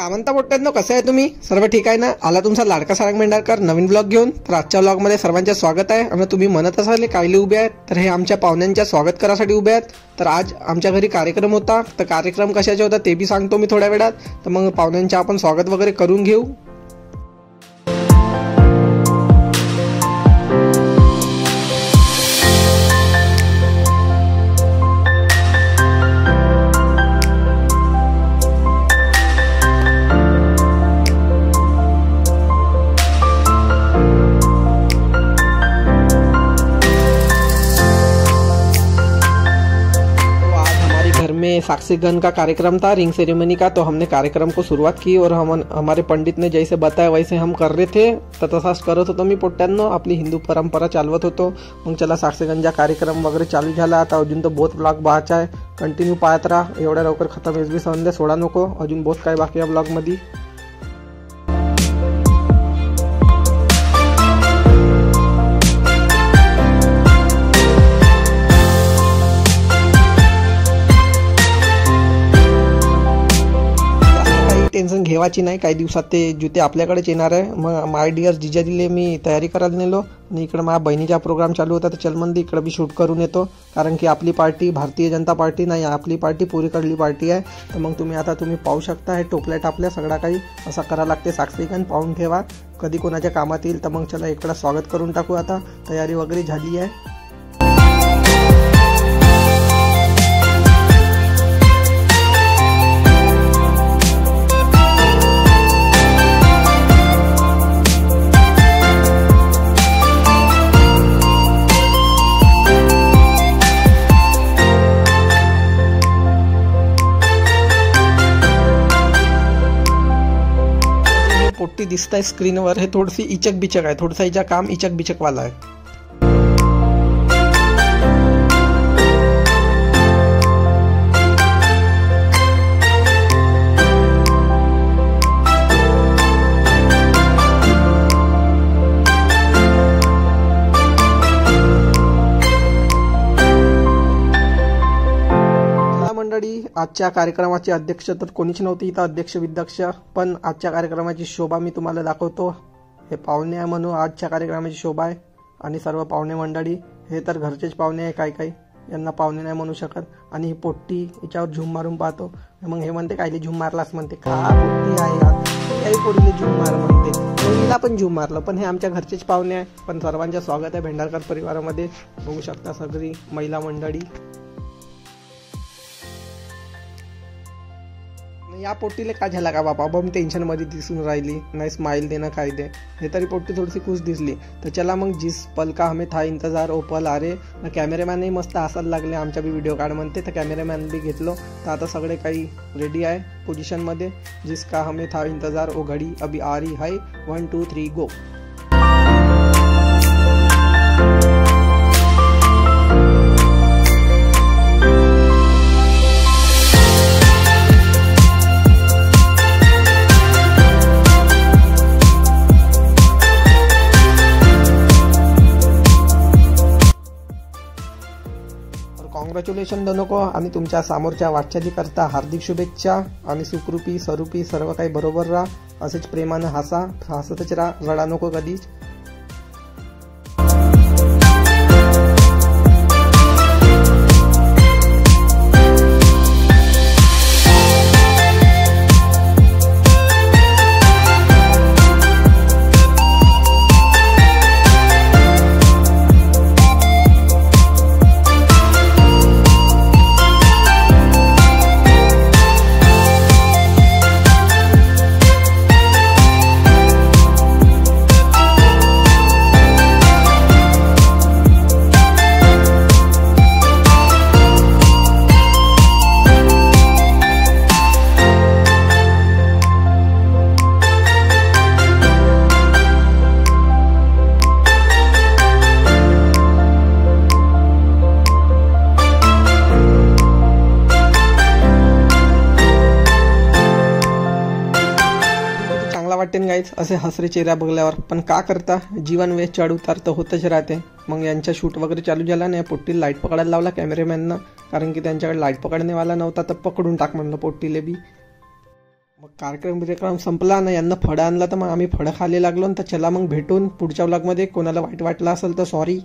काय म्हणता पोट्ट्यांनो, कसे आहे तुम्ही? सर्व ठीक आहे ना? आला तुमचा लाडका सारंग मेंढारकर नवीन ब्लॉग घेऊन. तर आजच्या ब्लॉगमध्ये सर्वांचे स्वागत आहे. आणि तुम्ही म्हणत असाल कायले उभे आहेत, तर हे आमच्या पाहुण्यांच्या स्वागत करासाठी उभे आहेत. तर आज आमच्या घरी कार्यक्रम होता. तर कार्यक्रम कशाचा होता ते बी सांगतो मी थोड्या वेळात. तर मग पाहुण्यांचे आपण स्वागत वगैरे करून घेऊ. में साक्षीगण का कार्यक्रम था, रिंग सेरेमनी का. तो हमने कार्यक्रम को शुरुआत की और हमारे पंडित ने जैसे बताया वैसे हम कर रहे थे. तर तसाच करत होतो मी पोट्ट्यांनो. आपली हिंदू परंपरा चालवत होतो. मग चला साक्षीगंजा कार्यक्रम वगैरे चालू झाला. आता अजून तर बहुत ब्लॉग बाकी आहे. कंटिन्यू पाहत राहा. एवढ्या लवकर खतम एस बी संध्या सोडा नको. अजून बहुत काही बाकी आहे ब्लॉग मध्ये. टेन्शन घेवायची नाही. काही दिवसात ते जुते आपल्याकडेच येणार आहे. मग माय डिअर जिजाजीले मी तयारी करायला नेलो आणि इकडे माझ्या बहिणीचा प्रोग्राम चालू होता. तर चल मंदी इकडे बी शूट करून येतो. कारण की आपली पार्टी भारतीय जनता पार्टी नाही, आपली पार्टी पुरीकडली पार्टी आहे. तर मग तुम्ही पाहू शकता. हे टोपल्यात आपल्या सगळा काही असं करावं लागते. साक्षीगण पाहून ठेवा, कधी कोणाच्या कामात येईल. तर मग चला इकडे स्वागत करून टाकू. आता तयारी वगैरे झाली आहे. पोट्टी दिसत आहे स्क्रीनवर. हे थोडीशी इचक बिचक आहे. थोडंसं हिचं काम इचक बिचकवाला आहे. आजच्या कार्यक्रमाचे अध्यक्ष तर कोणीच नव्हते इथं, अध्यक्ष विध्यक्ष. पण आजच्या कार्यक्रमाची शोभा मी तुम्हाला दाखवतो. हे पाहुणे आहे म्हणून आजच्या कार्यक्रमाची शोभा आहे. आणि सर्व पाहुणे मंडळी हे तर घरचेच पाहुणे आहे. काही यांना पाहुणे नाही म्हणू शकत. आणि ही पोट्टी याच्यावर झूम मारून पाहतो. मग हे म्हणते कायले झूम मारलास म्हणते. का पोट्टी आहे याही पोरीले झूम मार म्हणते. मुलीला पण झूम मारलं. पण हे आमच्या घरचेच पाहुणे आहे. पण सर्वांचे स्वागत आहे भेंडारकर परिवारामध्ये. बघू शकता सगळी महिला मंडळी. या पोट्टीला काय झाला का बापा, बम टेन्शन मध्ये दिसून राहिली. नाही स्माइल देना काय दे. हे तरी पोट्टी थोडीशी खुश दिसली. तर चला मग जिस पल का हमें था इंतजार ओ पल आ रे. कॅमेरामॅनही मस्त हसायला लागले आमच्या बी व्हिडिओ काढ म्हणते. तर कॅमेरामॅन बी घेतलो. तर आता सगळे काही रेडी आहे पोझिशन मध्ये. जिसका हमें था इंतजार ओ घडी अभी आ रही है. 1 2 3 गो. कॉंग्रॅच्युलेशन दोनों को. आणि तुमच्या समोरच्या वाटचाली करता हार्दिक शुभेच्छा. आणि सुखरूपी स्वरूपी सर्व काही बरोबर राहा. असेच प्रेमानं हसतच राहा. रडा नको कधीच. वाटते गाईच असे हसरे चेहरा बघल्यावर. पण का करता, जीवन वेळ चढ उतार तर होतच राहते. मग यांचा शूट वगैरे चालू झाला नाही. पोट्टीला लाईट पकडायला लावला कॅमेरामॅननं. कारण की त्यांच्याकडे लाईट पकडणेवाला नव्हता. तर पकडून टाक म्हणलं पोट्टीले बी. मग कार्यक्रम संपला ना, यांना फळं आणला तर मग आम्ही फळं खायला लागलो. तर चला मग भेटून पुढच्या व्लॉगमध्ये. कोणाला वाईट वाटलं असेल तर सॉरी.